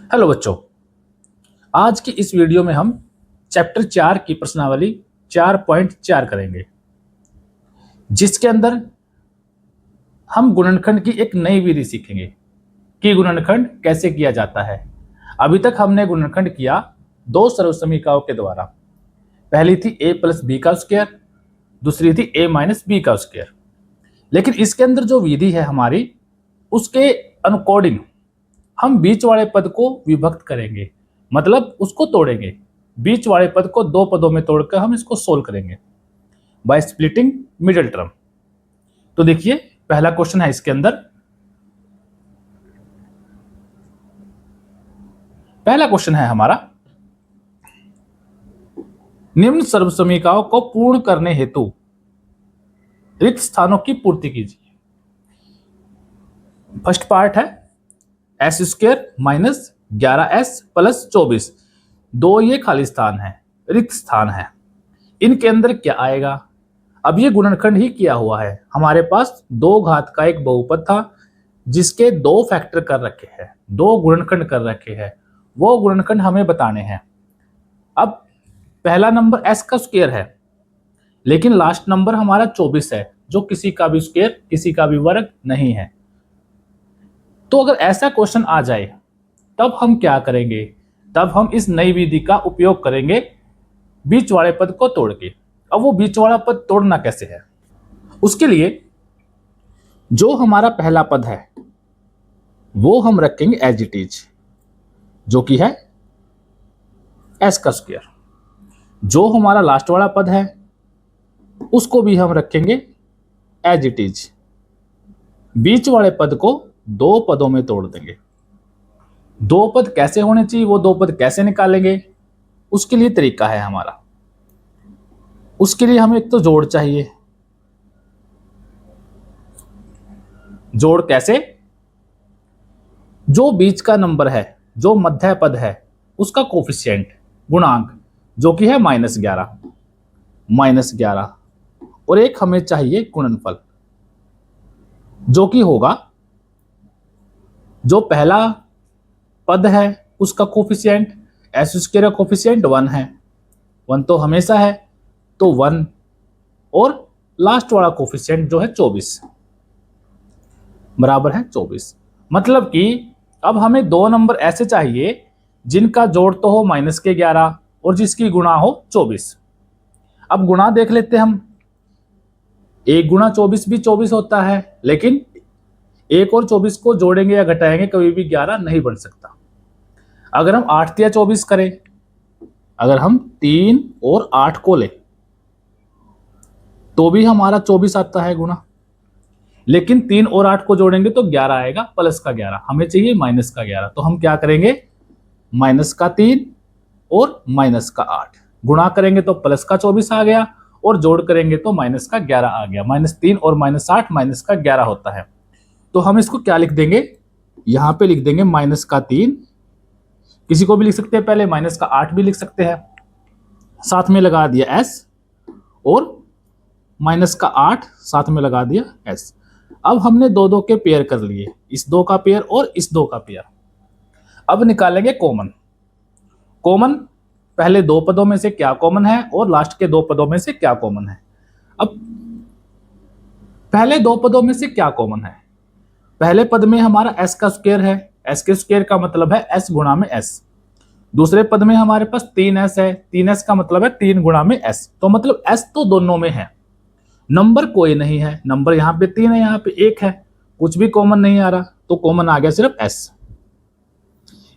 Hello बच्चों, आज की इस वीडियो में हम चैप्टर 4 की प्रश्नावली 4.4 करेंगे, जिसके अंदर हम गुणनखंड की एक नई विधि सीखेंगे कि गुणनखंड कैसे किया जाता है। अभी तक हमने गुणनखंड किया दो सर्वसमीकाओं के द्वारा। पहली थी a प्लस बी का स्क्वायर, दूसरी थी a माइनस बी का स्क्वायर। लेकिन इसके अंदर जो विधि है हमारी, उसके अकॉर्डिंग हम बीच वाले पद को विभक्त करेंगे, मतलब उसको तोड़ेंगे। बीच वाले पद को दो पदों में तोड़कर हम इसको सोल्व करेंगे बाय स्प्लिटिंग मिडिल टर्म। तो देखिए, पहला क्वेश्चन है इसके अंदर। पहला क्वेश्चन है हमारा, निम्न सर्वसमीकाओं को पूर्ण करने हेतु रिक्त स्थानों की पूर्ति कीजिए। फर्स्ट पार्ट है S square minus 11s plus 24। दो ये खाली स्थान है, रिक्त स्थान है। इनके अंदर क्या आएगा? अब ये गुणनखंड ही किया हुआ है। हमारे पास दो घात का एक बहुपद था जिसके दो फैक्टर कर रखे हैं, दो गुणनखंड कर रखे हैं। वो गुणनखंड हमें बताने हैं। अब पहला नंबर s का स्क्वायर है, लेकिन लास्ट नंबर हमारा 24 है, जो किसी का भी स्क्वायर, किसी का भी वर्ग नहीं है। तो अगर ऐसा क्वेश्चन आ जाए तब हम क्या करेंगे? तब हम इस नई विधि का उपयोग करेंगे बीच वाले पद को तोड़ के। अब वो बीच वाला पद तोड़ना कैसे है? उसके लिए जो हमारा पहला पद है वो हम रखेंगे एज इट इज, जो कि है s का स्क्वायर। जो हमारा लास्ट वाला पद है उसको भी हम रखेंगे एज इट इज। बीच वाले पद को दो पदों में तोड़ देंगे। दो पद कैसे होने चाहिए, वो दो पद कैसे निकालेंगे, उसके लिए तरीका है हमारा। उसके लिए हमें एक तो जोड़ चाहिए। जोड़ कैसे? जो बीच का नंबर है, जो मध्य पद है, उसका कोफिशिएंट, गुणांक, जो कि है -11 और एक हमें चाहिए गुणनफल, जो कि होगा जो पहला पद है उसका कोफिशिएंट, एस स्क्वायर का कोफिशिएंट 1 है, 1 तो हमेशा है, तो 1 और लास्ट वाला कोफिशिएंट जो है 24 बराबर है 24। मतलब कि अब हमें दो नंबर ऐसे चाहिए जिनका जोड़ तो हो -11 और जिसकी गुणा हो 24। अब गुणा देख लेते हम। 1 गुणा 24 भी 24 होता है, लेकिन 1 और 24 को जोड़ेंगे या घटाएंगे कभी भी 11 नहीं बन सकता। अगर हम 8 या 24 करें, अगर हम 3 और 8 को ले तो भी हमारा 24 आता है गुणा, लेकिन 3 और 8 को जोड़ेंगे तो 11 आएगा, प्लस का 11। हमें चाहिए माइनस का 11, तो हम क्या करेंगे? माइनस का 3 और माइनस का 8 गुणा करेंगे तो प्लस का 24 आ गया, और जोड़ करेंगे तो माइनस का 11 आ गया। -3 और -8 माइनस का 11 होता है। तो हम इसको क्या लिख देंगे? यहां पे लिख देंगे -3, किसी को भी लिख सकते हैं, पहले -8 भी लिख सकते हैं, साथ में लगा दिया s, और -8 साथ में लगा दिया s। अब हमने दो दो के पेयर कर लिए, इस दो का पेयर और इस दो का पेयर। अब निकालेंगे कॉमन। कॉमन पहले दो पदों में से क्या कॉमन है और लास्ट के दो पदों में से क्या कॉमन है। अब पहले दो पदों में से क्या कॉमन है? पहले पद में हमारा s का स्क्वायर है, s के स्क्वायर का मतलब है s गुणा में s। दूसरे पद में हमारे पास 3s है, 3s का मतलब है 3 गुणा में s, तो मतलब s तो दोनों में है, नंबर कोई नहीं है। नंबर यहाँ पे 3 है, यहाँ पे 1 है, कुछ भी कॉमन नहीं आ रहा, तो कॉमन आ गया सिर्फ s।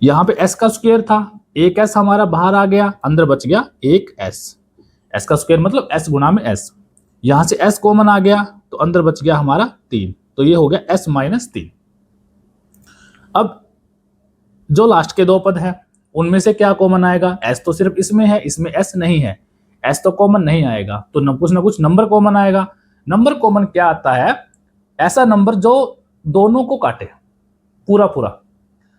यहाँ पे s का स्क्वायर था, 1s हमारा बाहर आ गया, अंदर बच गया 1s। s का स्क्वायर मतलब s गुणा में s। यहां से s कॉमन आ गया तो अंदर बच गया हमारा 3, तो ये हो गया s माइनस 3। अब जो लास्ट के दो पद है उनमें से क्या कॉमन आएगा? s तो सिर्फ इसमें है, इसमें s नहीं है, s तो कॉमन नहीं आएगा, तो ना कुछ नंबर कॉमन आएगा। नंबर कॉमन क्या आता है? ऐसा नंबर जो दोनों को काटे, पूरा पूरा,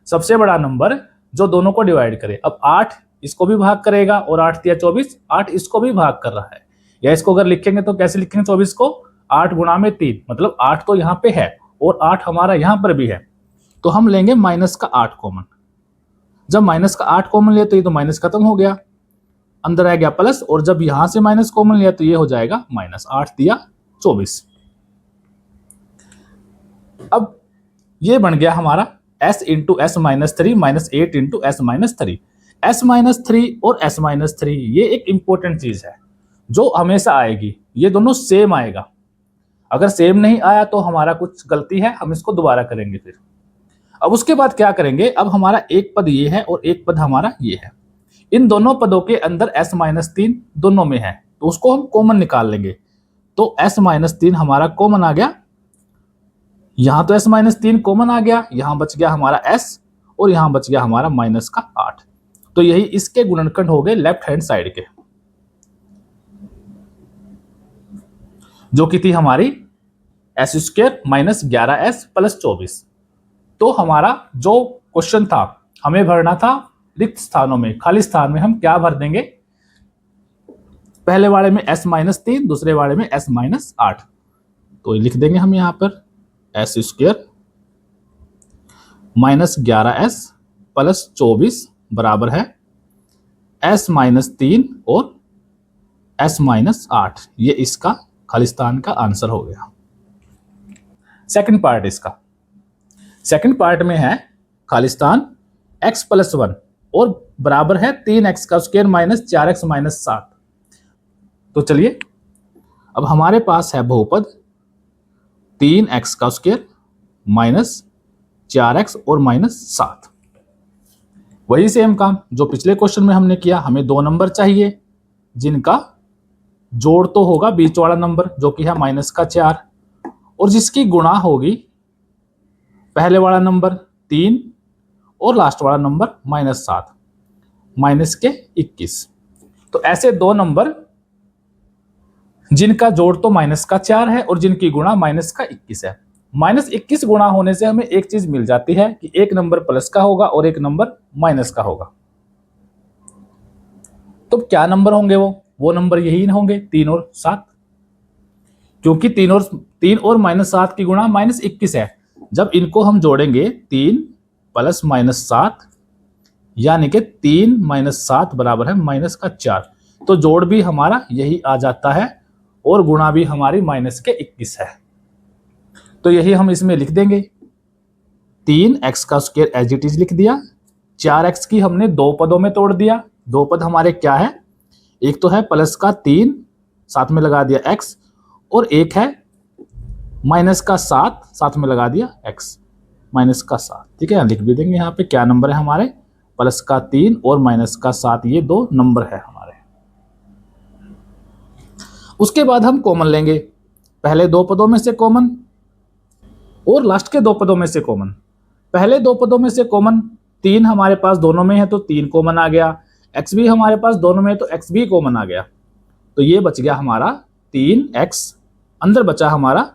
सबसे बड़ा नंबर जो दोनों को डिवाइड करे। अब 8 इसको भी भाग करेगा, और 8 या 24, 8 इसको भी भाग कर रहा है। या इसको अगर लिखेंगे तो कैसे लिखेंगे? 24 को 8 गुणा में 3, मतलब 8 तो यहाँ पे है और 8 हमारा यहाँ पर भी है, तो हम लेंगे -8 कॉमन। जब माइनस का 8 कॉमन लिया तो ये तो माइनस खत्म हो गया, अंदर आ गया प्लस, और जब यहां से माइनस कॉमन लिया तो ये हो जाएगा माइनस 8 दिया 24। अब ये बन गया हमारा s into S minus 3 minus 8 into S minus 3। S minus 3 और एस माइनस 3 ये एक इंपॉर्टेंट चीज है जो हमेशा आएगी, ये दोनों सेम आएगा। अगर सेम नहीं आया तो हमारा कुछ गलती है, हम इसको दोबारा करेंगे फिर। अब उसके बाद क्या करेंगे, अब हमारा एक पद ये है और एक पद हमारा ये है, इन दोनों पदों के अंदर s माइनस 3 दोनों में है तो उसको हम कॉमन निकाल लेंगे। तो s माइनस 3 हमारा कॉमन आ गया, यहां तो s माइनस 3 कॉमन आ गया, यहां बच गया हमारा s और यहां बच गया हमारा माइनस का 8। तो यही इसके गुणनखंड हो गए लेफ्ट हैंड साइड के, जो कि थी हमारी S square minus 11s plus 24। तो हमारा जो क्वेश्चन था हमें भरना था रिक्त स्थानों में, खाली स्थान में हम क्या भर देंगे, पहले वाले में s माइनस 3, दूसरे वाले में s माइनस 8। तो लिख देंगे हम यहां पर S square minus 11s plus 24 बराबर है s माइनस 3 और s माइनस 8। ये इसका खालिस्तान का आंसर हो गया। सेकंड पार्ट इसका, सेकंड पार्ट में है खालिस्तान x प्लस 1 और बराबर है 3x का स्क्वायर माइनस 4x माइनस 7। तो चलिए अब हमारे पास है बहुपद 3x का स्क्वायर माइनस 4x और माइनस 7। वही सेम काम जो पिछले क्वेश्चन में हमने किया, हमें दो नंबर चाहिए जिनका जोड़ तो होगा बीच वाला नंबर जो कि है माइनस का 4 और जिसकी गुणा होगी पहले वाला नंबर 3 और लास्ट वाला नंबर माइनस 7 माइनस के 21। तो ऐसे दो नंबर जिनका जोड़ तो माइनस का 4 है और जिनकी गुणा माइनस का 21 है। माइनस 21 गुणा होने से हमें एक चीज मिल जाती है कि एक नंबर प्लस का होगा और एक नंबर माइनस का होगा। तो क्या नंबर होंगे वो नंबर यही होंगे 3 और 7, क्योंकि 3 और माइनस 7 की गुणा माइनस 21 है। जब इनको हम जोड़ेंगे 3 प्लस माइनस 7 यानी कि 3 माइनस 7 बराबर है माइनस का 4, तो जोड़ भी हमारा यही आ जाता है और गुणा भी हमारी माइनस के 21 है। तो यही हम इसमें लिख देंगे 3x का स्क्वायर एज इट इज लिख दिया, 4x की हमने दो पदों में तोड़ दिया। दो पद हमारे क्या है, एक तो है प्लस का 3 साथ में लगा दिया x और एक है माइनस का 7 साथ में लगा दिया x माइनस का 7। ठीक है, लिख भी देंगे यहाँ पे क्या नंबर है हमारे, प्लस का 3 और माइनस का 7, ये दो नंबर है हमारे। उसके बाद हम कॉमन लेंगे, पहले दो पदों में से कॉमन और लास्ट के दो पदों में से कॉमन। पहले दो पदों में से कॉमन 3 हमारे पास दोनों में है तो 3 कॉमन आ गया, x भी हमारे पास दोनों में है तो x भी कॉमन आ गया। तो ये बच गया हमारा 3x, अंदर बचा हमारा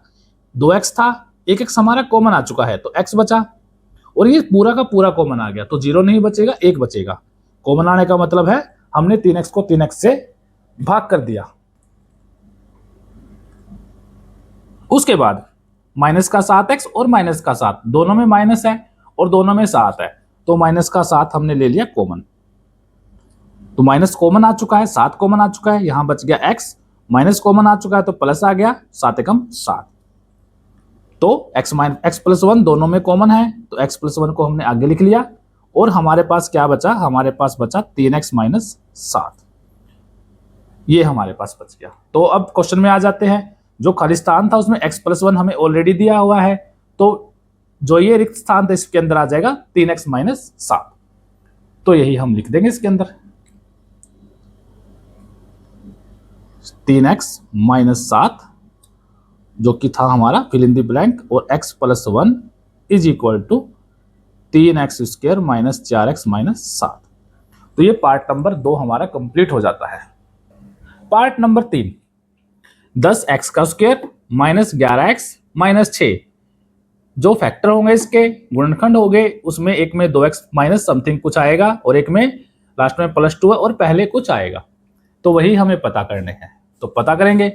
2x था, एक x हमारा कॉमन आ चुका है तो x बचा और ये पूरा का पूरा कॉमन आ गया तो 0 नहीं बचेगा, 1 बचेगा। कॉमन आने का मतलब है हमने 3x को 3x से भाग कर दिया। उसके बाद माइनस का 7x और माइनस का 7 दोनों में माइनस है और दोनों में 7 है तो माइनस का 7 हमने ले लिया कॉमन। तो माइनस कॉमन आ चुका है, 7 कॉमन आ चुका है, यहां बच गया x, माइनस कॉमन आ चुका है तो प्लस आ गया, 7 एकम 7। तो x प्लस 1 दोनों में कॉमन है तो x प्लस 1 को हमने आगे लिख लिया और हमारे पास क्या बचा, हमारे पास बचा 3x माइनस 7, ये हमारे पास बच गया। तो अब क्वेश्चन में आ जाते हैं, जो खालिस्तान था उसमें x प्लस 1 हमें ऑलरेडी दिया हुआ है तो जो ये रिक्त स्थान था इसके अंदर आ जाएगा 3x माइनस 7। तो यही हम लिख देंगे इसके अंदर 3x माइनस 7 जो कि था हमारा फिल इन द ब्लैंक और x plus 1 is equal to 3x square minus 4x minus 7। तो ये पार्ट नंबर 2 हमारा कंप्लीट हो जाता है। पार्ट नंबर 3, 10x का स्क्वायर माइनस 11x माइनस 6 जो फैक्टर होंगे इसके गुणनखंड हो गए, उसमें एक में 2x माइनस समथिंग कुछ आएगा और एक में लास्ट में प्लस 2 है और पहले कुछ आएगा। तो वही हमें पता करने हैं, तो पता करेंगे,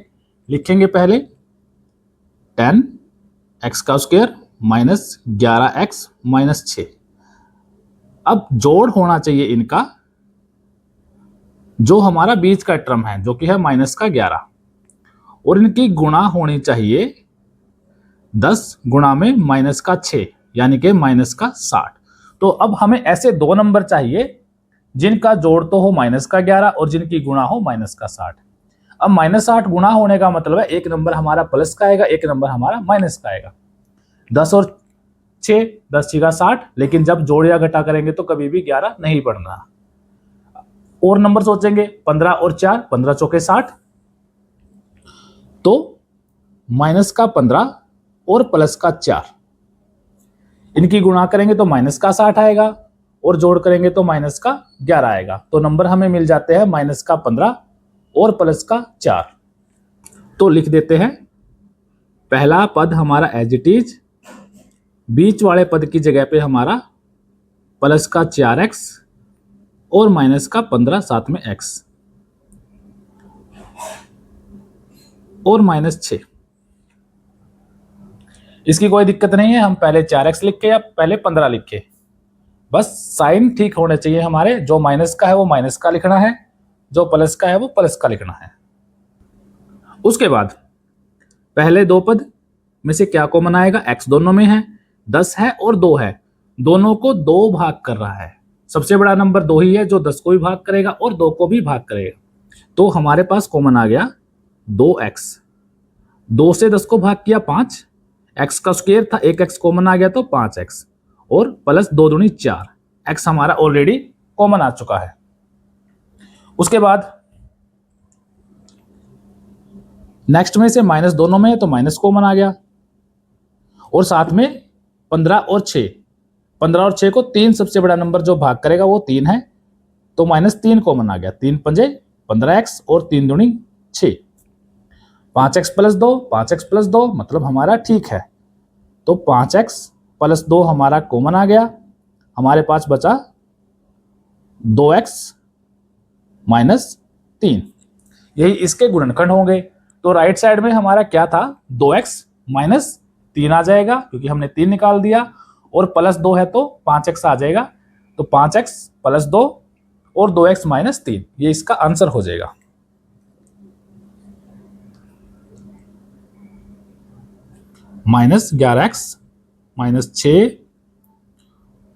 लिखेंगे पहले 10x का स्क्वायर माइनस 11x माइनस 6। अब जोड़ होना चाहिए इनका, जो हमारा बीच का टर्म है जो कि है -11, और इनकी गुणा होनी चाहिए 10 गुणा में -6 यानी कि -60। तो अब हमें ऐसे दो नंबर चाहिए जिनका जोड़ तो हो -11 और जिनकी गुणा हो -60। अब -60 गुणा होने का मतलब है एक नंबर हमारा प्लस का आएगा, एक नंबर हमारा माइनस का आएगा। 10 और 6, 10 6 60, लेकिन जब जोड़ या घटा करेंगे तो कभी भी 11 नहीं बढ़ना। और नंबर सोचेंगे 15 और 4, 15 चौके 60, तो -15 और +4, इनकी गुणा करेंगे तो -60 आएगा और जोड़ करेंगे तो -11 आएगा। तो नंबर हमें मिल जाते हैं -15 और +4। तो लिख देते हैं पहला पद हमारा एज इट इज, बीच वाले पद की जगह पे हमारा +4x और -15 साथ में x और -6। इसकी कोई दिक्कत नहीं है, हम पहले 4x लिखे या पहले 15 लिखे, बस साइन ठीक होने चाहिए हमारे। जो माइनस का है वो माइनस का लिखना है, जो प्लस का है वो प्लस का लिखना है। उसके बाद पहले दो पद में से क्या कॉमन आएगा, x दोनों में है, 10 है और 2 है, दोनों को 2 भाग कर रहा है। सबसे बड़ा नंबर 2 ही है जो 10 को भी भाग करेगा और 2 को भी भाग करेगा। तो हमारे पास कॉमन आ गया 2x, 2 से 10 को भाग किया 5, x का स्क्वायर था, एक x कॉमन आ गया तो 5x और प्लस 2 दूनी 4, x हमारा ऑलरेडी कॉमन आ चुका है। उसके बाद नेक्स्ट में से माइनस दोनों में है तो माइनस कॉमन आ गया, और साथ में 15 और 6, 15 और 6 को 3 सबसे बड़ा नंबर जो भाग करेगा वो 3 है, तो -3 कॉमन आ गया, 3 पंजे 15x और 3 दूनी 6, 5x + 2, 5x + 2 मतलब हमारा ठीक है। तो 5x + 2 हमारा कॉमन आ गया, हमारे पास बचा 2x - 3, यही इसके गुणनखंड होंगे। तो राइट साइड में हमारा क्या था, 2x - 3 आ जाएगा क्योंकि हमने 3 निकाल दिया, और +2 है तो 5x आ जाएगा, तो 5x + 2 और 2x - 3, ये इसका आंसर हो जाएगा। -11x -6,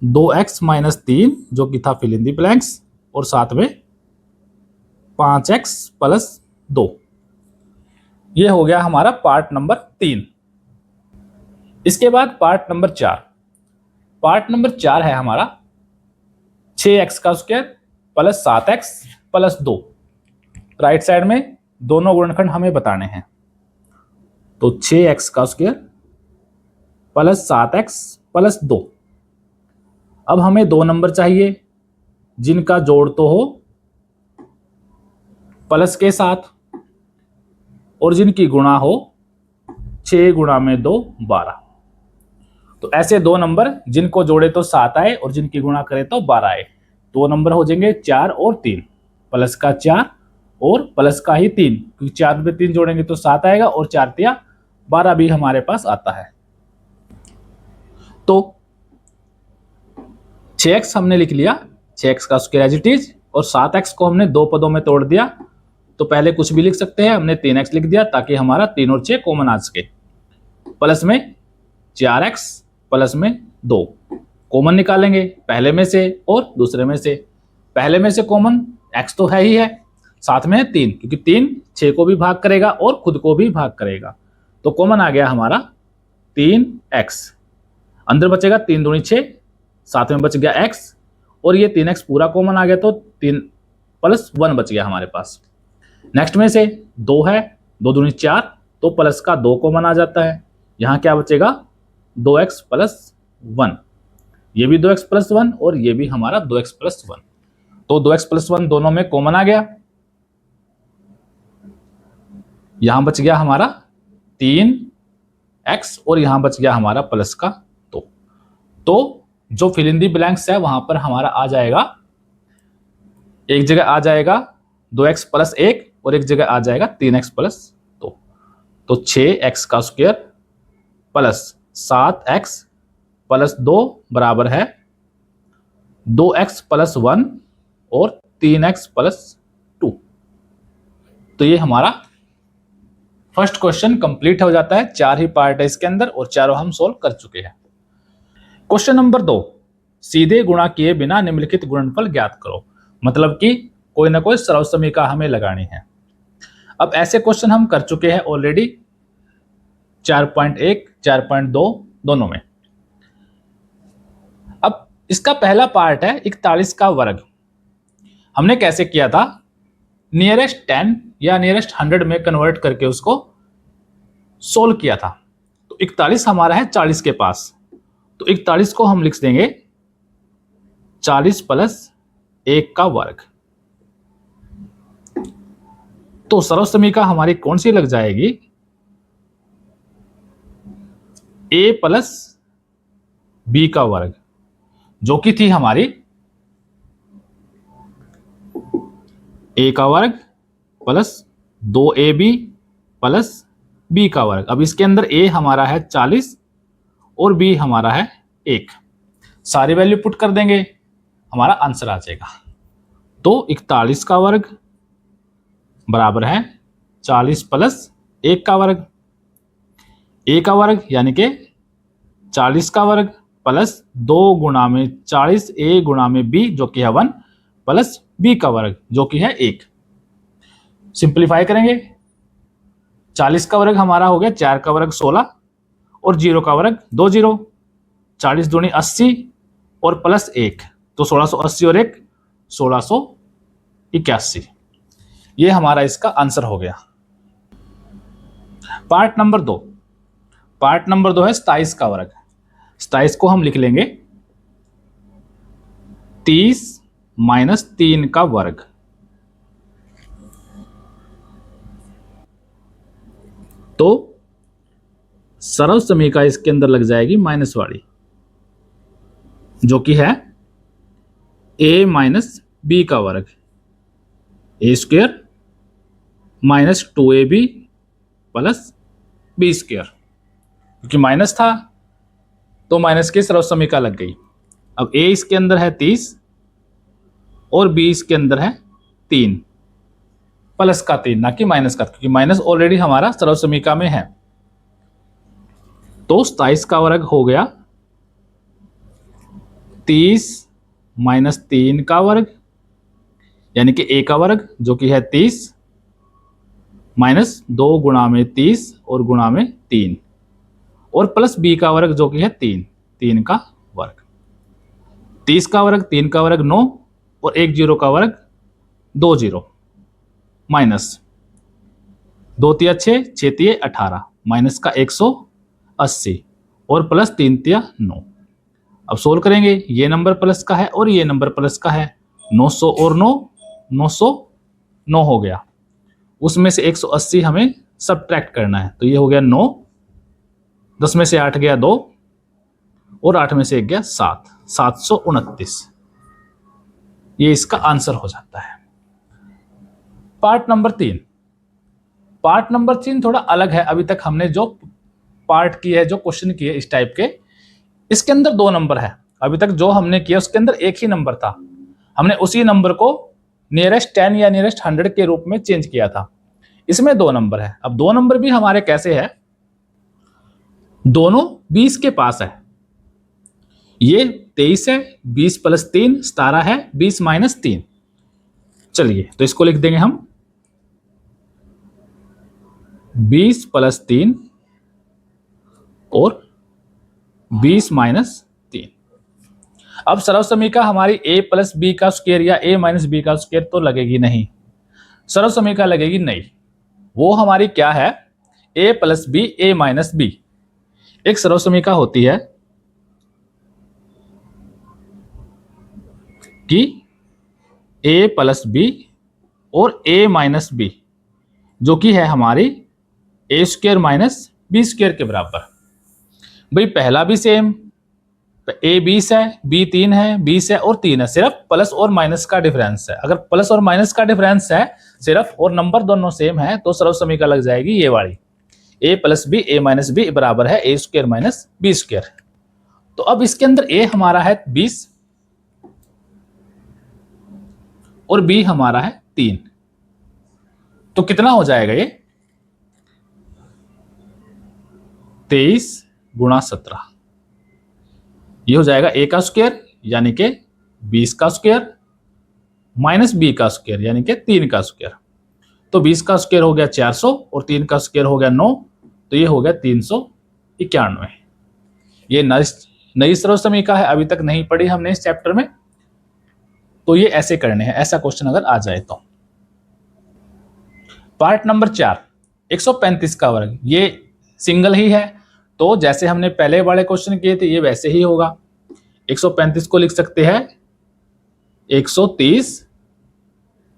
2x - 3 जो कि था फिल इन द ब्लैंक्स, और साथ में 5x + 2, ये हो गया हमारा पार्ट नंबर 3। इसके बाद पार्ट नंबर 4, पार्ट नंबर 4 है हमारा 6x का स्क्वायर + 7x + 2। राइट साइड में दोनों गुणनखंड हमें बताने हैं, तो 6x का स्क्वायर + 7x + 2। अब हमें दो नंबर चाहिए जिनका जोड़ तो हो प्लस के साथ और जिनकी गुणा हो 6 गुणा में 2 12। तो ऐसे दो नंबर जिनको जोड़े तो 7 आए और जिनकी गुणा करे तो 12 आए, दो नंबर हो जाएंगे 4 और 3, प्लस का 4 और प्लस का ही 3, क्योंकि 4 में 3 जोड़ेंगे तो 7 आएगा और 4 तिया 12 भी हमारे पास आता है। तो 6x हमने लिख लिया, 6x का स्क्वायर एज इट इज, और 7x को हमने दो पदों में तोड़ दिया, तो पहले कुछ भी लिख सकते हैं, हमने 3x लिख दिया ताकि हमारा 3 और 6 कॉमन आ सके। प्लस में 4x प्लस में 2 कॉमन निकालेंगे पहले में से और दूसरे में से। पहले में से कॉमन x तो है ही है, साथ में 3, क्योंकि 3 6 को भी भाग करेगा और खुद को भी भाग करेगा, तो कॉमन आ गया हमारा 3x। अंदर बचेगा 3 दूनी 6, साथ में बच गया x, और ये 3x पूरा कॉमन आ गया तो 3 + 1 बच गया हमारे पास। नेक्स्ट में से 2 है, 2 दूनी 4, तो प्लस का 2 कॉमन आ जाता है, यहाँ क्या बचेगा 2x + 1, ये भी 2x + 1 और ये भी हमारा 2x + 1, तो 2x + 1 दोनों में कॉमन आ गया, यहां बच गया हमारा 3x और यहां बच गया हमारा प्लस का 2। तो जो फिल इन दी ब्लैंक्स है वहां पर हमारा आ जाएगा, एक जगह आ जाएगा 2x + 1 और एक जगह आ जाएगा 3x + 2। तो 6x का स्क्वायर + 7x + 2 बराबर है 2x प्लस 1 और 3x प्लस 2। तो ये हमारा फर्स्ट क्वेश्चन कंप्लीट हो जाता है। 4 ही पार्ट है इसके अंदर और चारों हम सोल्व कर चुके हैं। क्वेश्चन नंबर 2, सीधे गुणा किए बिना निम्नलिखित गुणनफल ज्ञात करो। मतलब कि कोई ना कोई सरल समीकरण हमें लगानी है। अब ऐसे क्वेश्चन हम कर चुके हैं ऑलरेडी 4.1 4.2 दोनों में। अब इसका पहला पार्ट है 41 का वर्ग। हमने कैसे किया था, नियरेस्ट 10 या नियरेस्ट 100 में कन्वर्ट करके उसको सोल्व किया था। तो 41 हमारा है 40 के पास, तो 41 को हम लिख देंगे 40 प्लस 1 का वर्ग। तो सरल समीकरण हमारी कौन सी लग जाएगी, a प्लस बी का वर्ग, जो कि थी हमारी a का वर्ग प्लस 2ab प्लस b का वर्ग। अब इसके अंदर a हमारा है 40 और b हमारा है 1। सारी वैल्यू पुट कर देंगे, हमारा आंसर आ जाएगा। तो 41 का वर्ग बराबर है 40 प्लस 1 का वर्ग। a का वर्ग यानी कि 40 का वर्ग प्लस 2 गुणा में 40 a गुणा में b जो कि है 1 प्लस b का वर्ग जो कि है 1। सिंप्लीफाई करेंगे, 40 का वर्ग हमारा हो गया 4 का वर्ग 16 और 0 का वर्ग 2 0, 40 दूनी 80 और प्लस 1, तो 1680 और 1 1681। ये हमारा इसका आंसर हो गया। पार्ट नंबर 2, पार्ट नंबर 2 है 27 का वर्ग। 27 को हम लिख लेंगे 30 माइनस 3 का वर्ग। तो सरल समीकरण इसके अंदर लग जाएगी माइनस वाली, जो कि है a माइनस बी का वर्ग, A square minus 2ab plus B square. क्योंकि माइनस था तो माइनस की सरल समीकरण लग गई। अब a इसके अंदर है 30 और b इसके अंदर है 3, प्लस का 3 ना कि माइनस का, क्योंकि माइनस ऑलरेडी हमारा सरल समीकरण में है। तो 27 का वर्ग हो गया 30 माइनस 3 का वर्ग, यानी कि a का वर्ग जो कि है 30 माइनस 2 गुणा में 30 और गुणा में 3 और प्लस b का वर्ग जो कि है 3 का वर्ग। 30 का वर्ग 3 का वर्ग 9 और 1 0 का वर्ग 2 0 माइनस 2 तिया 6 6 तिया 18 माइनस का 180 और प्लस 3 तिया 9। अब सोल्व करेंगे, ये नंबर प्लस का है और ये नंबर प्लस का है। 900 और 9 909 हो गया, उसमें से 180 हमें सबट्रैक्ट करना है। तो ये हो गया 9, 10 में से 8 गया 2 और 8 में से 1 गया 7, 729। ये इसका आंसर हो जाता है। पार्ट नंबर 3, पार्ट नंबर 3 थोड़ा अलग है। अभी तक हमने जो पार्ट की है, जो क्वेश्चन किए इस टाइप के, इसके अंदर 2 नंबर है। अभी तक जो हमने किया उसके अंदर एक ही नंबर था, हमने उसी नंबर को नियरेस्ट 10 या नियरेस्ट 100 के रूप में चेंज किया था। इसमें 2 नंबर है। अब 2 नंबर भी हमारे कैसे है, दोनों 20 के पास है। ये 23 है, 20 प्लस 3 17 है, 20 माइनस 3। चलिए तो इसको लिख देंगे हम 20 प्लस 3 और 20 माइनस 3। अब सरल समीकरण हमारी a प्लस बी का स्क्वायर या a माइनस बी का स्क्वायर तो लगेगी नहीं, सरल समीकरण लगेगी नहीं। वो हमारी क्या है, a plus B a minus B. एक सरल समीकरण होती है कि a प्लस बी और a माइनस बी जो कि है हमारी a square minus B square के बराबर। भाई पहला भी सेम, a 20 है, b 3 है, 20 है और 3 है, सिर्फ प्लस और माइनस का डिफरेंस है। अगर प्लस और माइनस का डिफरेंस है सिर्फ और नंबर दोनों सेम है तो सरल समीकरण लग जाएगी ये वाली, a plus B a minus B बराबर है a square minus B square. तो अब इसके अंदर a हमारा है 20 और b हमारा है 3। तो कितना हो जाएगा ये 23 गुणा 17, ये हो जाएगा a का स्क्वायर यानी कि 20 का स्क्वायर माइनस b का स्क्वायर यानी कि 3 का स्क्वायर। तो 20 का स्क्वायर हो गया 400 और 3 का स्क्वायर हो गया 9, तो ये हो गया 391। ये नई सरल समीकरण है, अभी तक नहीं पढ़ी हमने इस चैप्टर में, तो ये ऐसे करने हैं, ऐसा क्वेश्चन अगर आ जाए तो। पार्ट नंबर 4, 135 का वर्ग, ये सिंगल ही है, तो जैसे हमने पहले वाले क्वेश्चन किए थे ये वैसे ही होगा। 135 को लिख सकते हैं 130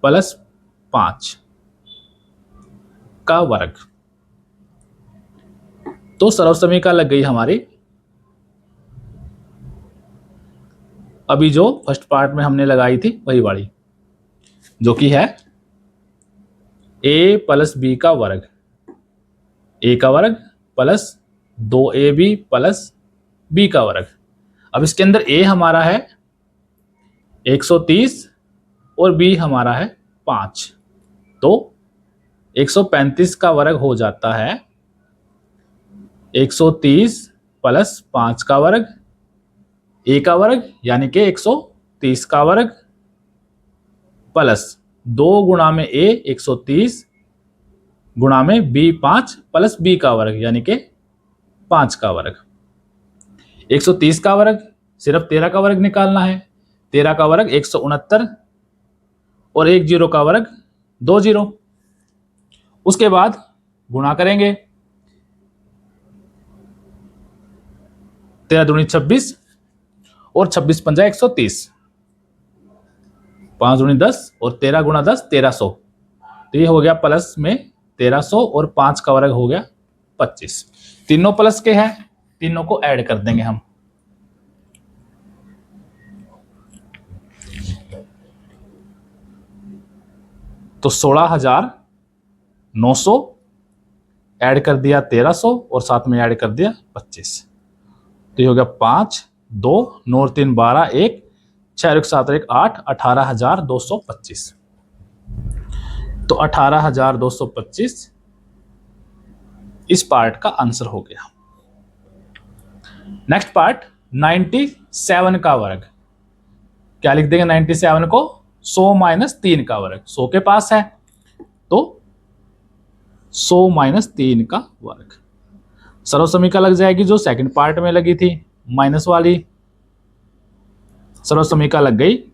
प्लस 5 का वर्ग। तो सरल समीकरण लग गई हमारी। अभी जो फर्स्ट पार्ट में हमने लगाई थी वही वाली, जो कि है a प्लस बी का वर्ग, a का वर्ग प्लस 2ab प्लस b का वर्ग। अब इसके अंदर a हमारा है 130 और b हमारा है 5, तो 135 का वर्ग हो जाता है 130 प्लस 5 का वर्ग, a का वर्ग यानी कि 130 का वर्ग प्लस 2 गुणा में a 130 गुणा में b 5 प्लस b का वर्ग यानी कि 5 का वर्ग। 130 का वर्ग सिर्फ 13 का वर्ग निकालना है, 13 का वर्ग 169 और 1 जीरो का वर्ग 2 जीरो। उसके बाद गुणा करेंगे, 13 दूनी 26 और 26 पंजा 130, 5 दूनी 10 और 13 गुणा 10 1300, तो ये हो गया प्लस में 1300 और 5 का वर्ग हो गया 25। तीनों प्लस के हैं, तीनों को ऐड कर देंगे हम। तो 16,900 ऐड कर दिया 1300 और साथ में ऐड कर दिया 25, तो ये हो गया 5 2 9 3 12 1 6 1 7 1 8 18,225। तो 18,225 इस पार्ट का आंसर हो गया। नेक्स्ट पार्ट 97 का वर्ग, क्या लिख देंगे 97 को 100 माइनस 3 का वर्ग, 100 के पास है तो 100 माइनस 3 का वर्ग। सरल समीकरण लग जाएगी जो सेकंड पार्ट में लगी थी माइनस वाली, सरल समीकरण लग गई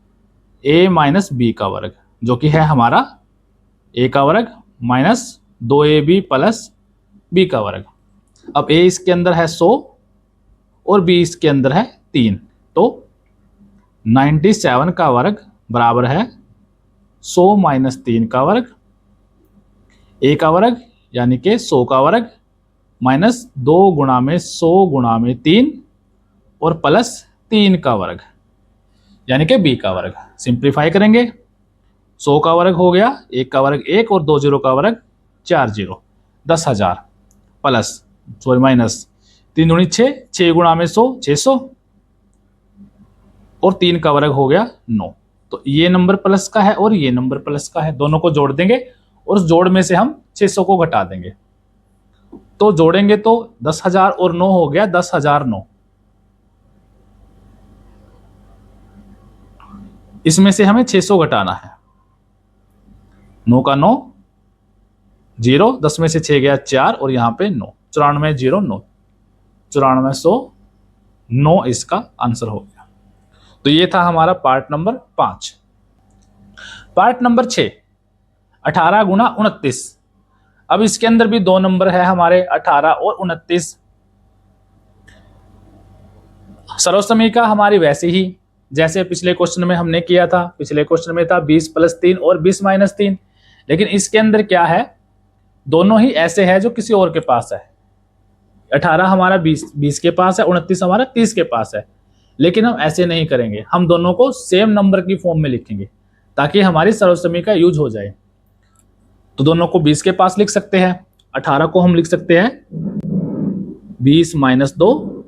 a माइनस बी का वर्ग, जो कि है हमारा a का वर्ग माइनस 2ab प्लस b का वर्ग। अब a इसके अंदर है 100 और b इसके अंदर है 3, तो 97 का वर्ग बराबर है 100 माइनस 3 का वर्ग, a का वर्ग यानी कि 100 का वर्ग माइनस 2 गुणा में 100 गुणा में 3 और प्लस 3 का वर्ग यानी कि b का वर्ग। सिंप्लीफाई करेंगे, 100 का वर्ग हो गया, 1 का वर्ग 1 और 2 जीरो का वर्ग 4 जीरो, 10,000 प्लस सॉरी माइनस 3 दूनी 6, 6 गुणा में 100 600 और 3 का वर्ग हो गया 9। तो ये नंबर प्लस का है और ये नंबर प्लस का है, दोनों को जोड़ देंगे और उस जोड़ में से हम 600 को घटा देंगे, तो जोड़ेंगे तो 10,000 और 9 हो गया 10,009। इसमें से हमें 600 घटाना है, 9 का 9 0, 10 में से 6 गया 4 और यहां पे 9, 94 0 9, 9400 9 इसका आंसर हो गया। तो ये था हमारा पार्ट नंबर 5। पार्ट नंबर 6 18 गुणा 29। अब इसके अंदर भी दो नंबर है हमारे 18 और 29। सरल समीकरण हमारी वैसे ही जैसे पिछले क्वेश्चन में हमने किया था, पिछले क्वेश्चन में था 20 प्लस 3 और 20 माइनस 3, लेकिन इसके अंदर क्या है, दोनों ही ऐसे है जो किसी और के पास है। 18 हमारा 20 के पास है, 29 हमारा 30 के पास है, लेकिन हम ऐसे नहीं करेंगे, हम दोनों को सेम नंबर की फॉर्म में लिखेंगे ताकि हमारी सरल समीकरण यूज हो जाए। तो दोनों को 20 के पास लिख सकते हैं, 18 को हम लिख सकते हैं 20 माइनस 2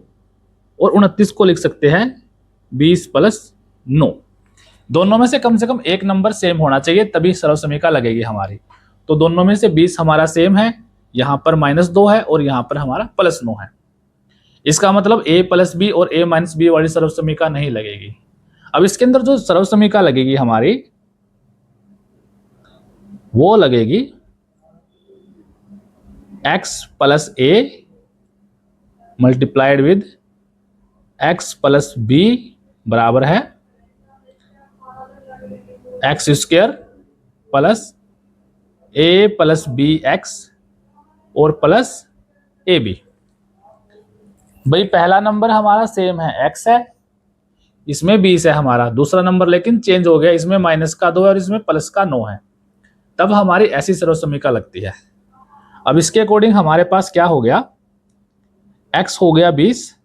और 29 को लिख सकते हैं 20 प्लस 9। दोनों में से कम एक नंबर सेम होना चाहिए, तभी सर्वसमीका लगेगी हमारी। तो दोनों में से 20 हमारा सेम है, यहां पर -2 है और यहां पर हमारा +9 है। इसका मतलब a + b और a - b वाली सर्वसमीका नहीं लगेगी। अब इसके अंदर जो सर्वसमीका लगेगी हमारी, वो लगेगी x + a multiplied with x + b बराबर है x² प्लस a + bx और प्लस ab। भाई पहला नंबर हमारा सेम है, x है, इसमें 20 है हमारा। दूसरा नंबर लेकिन चेंज हो गया, इसमें -2 है और इसमें +9 है, तब हमारी ऐसी सर्वसमीका लगती है। अब इसके अकॉर्डिंग हमारे पास क्या हो गया, x हो गया 20,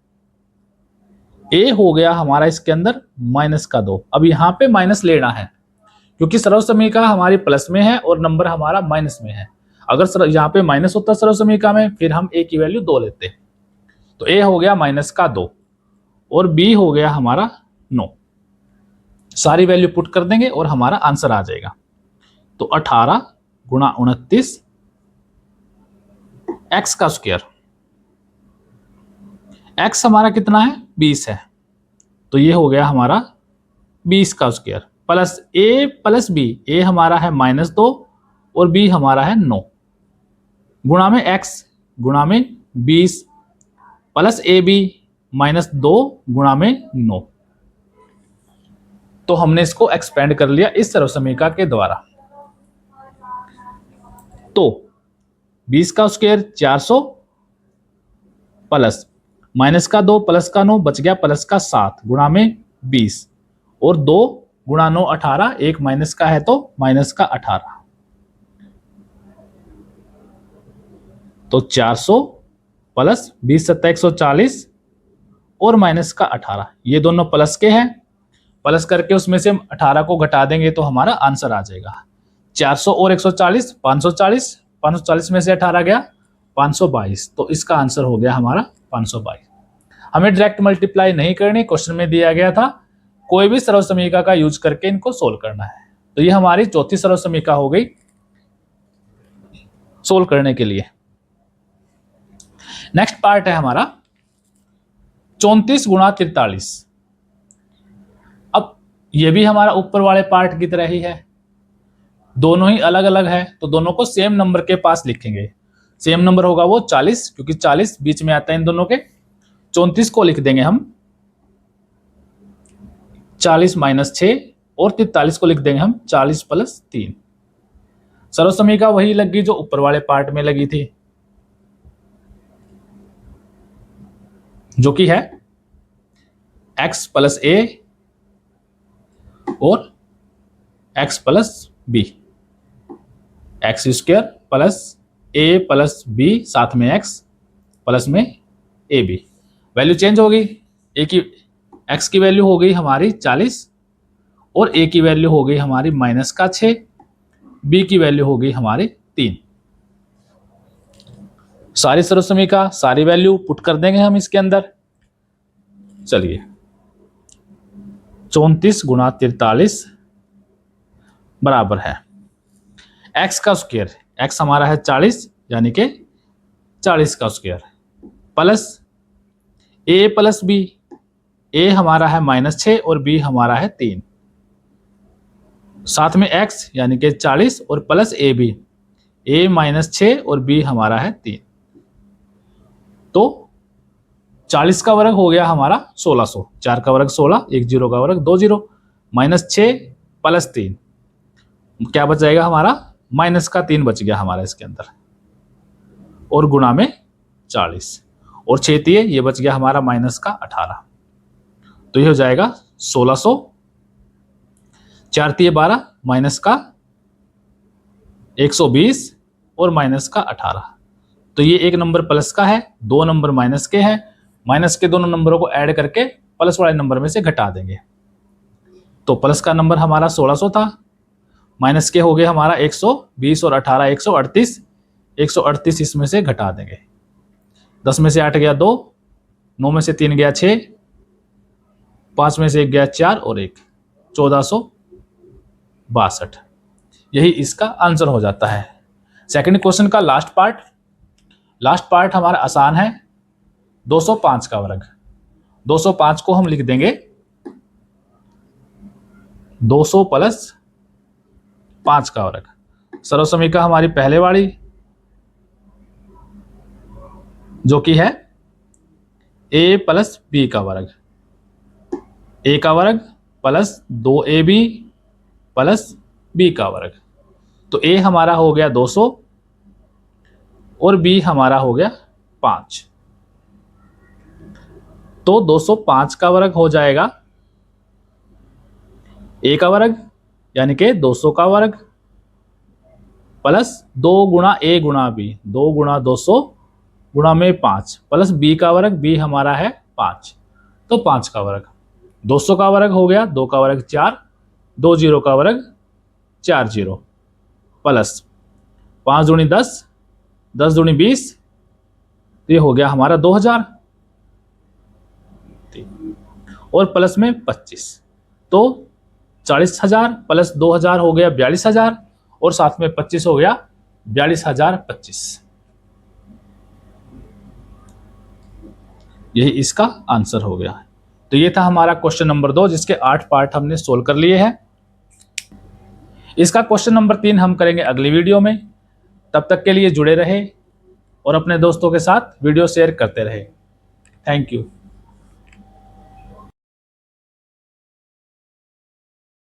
a हो गया हमारा इसके अंदर -2। अब यहां पे माइनस लेना है क्योंकि सर्वसमीका हमारी प्लस में है और नंबर हमारा माइनस में है। अगर यहाँ पे माइनस होता सर्वसमीका में, फिर हम a की वैल्यू 2 लेते। तो a हो गया -2 और b हो गया हमारा 9। सारी वैल्यू पुट कर देंगे और हमारा आंसर आ जाएगा। तो 18 × 29 x का स्क्वायर। x हमारा कितना है, 20 है, तो ये हो गया हमारा 20 का square plus a + b। a हमारा है -2 और b हमारा है 9 गुणा में x गुणा में 20 प्लस ab -2 गुणा में 9। तो हमने इसको एक्सपेंड कर लिया इस सर्वसमीका के द्वारा। तो 20 का स्क्वायर 400 प्लस -2 प्लस का 9 बच गया +7 गुणा में 20 और 2 गुणा 9 18, एक माइनस का है तो -18। तो 400 प्लस 20 + 140 और -18, ये दोनों प्लस के हैं। प्लस करके उसमें से 18 को घटा देंगे तो हमारा आंसर आ जाएगा 400 और 140 540, 540 में से 18 गया 522। तो इसका आंसर हो गया हमारा 522। हमें डायरेक्ट मल्टीप्लाई नहीं करनी, क्वेश्चन में दिया गया था कोई भी सर्वसमीका का यूज करके इनको सोल्व करना है। तो ये हमारी चौथी सर्वसमीका हो गई सोल्व करने के लिए। नेक्स्ट पार्ट है हमारा 34 × 43। अब ये भी हमारा ऊपर वाले पार्ट की तरह ही है, दोनों ही अलग अलग है, तो दोनों को सेम नंबर के पास लिखेंगे। सेम नंबर होगा वो 40, क्योंकि 40 बीच में आता है इन दोनों के। 34 को लिख देंगे हम 40 - 6 और 43 को लिख देंगे हम 40 + 3। सर्वसमीका वही लगी जो ऊपर वाले पार्ट में लगी थी, जो कि है x + a और x + b, x² plus a + b साथ में x प्लस में ab। वैल्यू चेंज होगी, a की x की वैल्यू हो गई हमारी 40 और a की वैल्यू हो गई हमारी -6, b की वैल्यू हो गई हमारी 3। सारी सर्वसमीका सारी वैल्यू पुट कर देंगे हम इसके अंदर। चलिए 34 × 43 बराबर है x का स्क्वायर। x हमारा है 40 यानी कि 40 का square plus a + b। a हमारा है -6 और b हमारा है 3, साथ में x यानी कि 40 और प्लस ab। a -6 और b हमारा है 3। तो 40 का वर्ग हो गया हमारा 1600, 4 का वर्ग 16, 1 0 का वर्ग 2 0, -6 प्लस 3 क्या बच जाएगा हमारा -3 बच गया हमारा इसके अंदर, और गुणा में 40 और 6 दिए, ये बच गया हमारा -18। तो ये हो जाएगा 1600, 4 दिए 12, -120 और -18। तो ये एक नंबर प्लस का है, 2 नंबर माइनस के हैं। माइनस के दोनों नंबरों को ऐड करके प्लस वाले नंबर में से घटा देंगे। तो प्लस का नंबर हमारा 1600 था, माइनस के हो गए हमारा 120 और 18 138, 138 इसमें से घटा देंगे। 10 में से 8 गया 2, 9 में से 3 गया 6, 5 में से 1 गया 4 और 1, 1400 62। यही इसका आंसर हो जाता है। सेकंड क्वेश्चन का लास्ट पार्ट हमारा आसान है। 205 का वर्ग। 205 को हम लिख देंगे 200 प्लस 5 का वर्ग। सर्वसमीका हमारी पहले वाली जो कि है a प्लस बी का वर्ग। a का वर्ग प्लस 2ab प्लस b का वर्ग। तो a हमारा हो गया 200 और b हमारा हो गया 5। तो 205 का वर्ग हो जाएगा a का वर्ग यानी कि 200 का वर्ग प्लस 2 गुणा a गुणा b, 2 गुणा 200 गुणा में 5 प्लस b का वर्ग, b हमारा है 5, तो 5 का वर्ग। 200 का वर्ग हो गया 2 का वर्ग 4, 2 जीरो का वर्ग 4 जीरो प्लस 5 दूनी 10, 10 दूनी 20, ये हो गया हमारा 2000 और प्लस में 25, तो 40,000 प्लस 2000 हो गया 42,000 और साथ में 25 हो गया 42,025। यही इसका आंसर हो गया। तो ये था हमारा क्वेश्चन नंबर 2 जिसके 8 पार्ट हमने सोल्व कर लिए हैं। इसका क्वेश्चन नंबर 3 हम करेंगे अगली वीडियो में। तब तक के लिए जुड़े रहे और अपने दोस्तों के साथ वीडियो शेयर करते रहे। Thank you.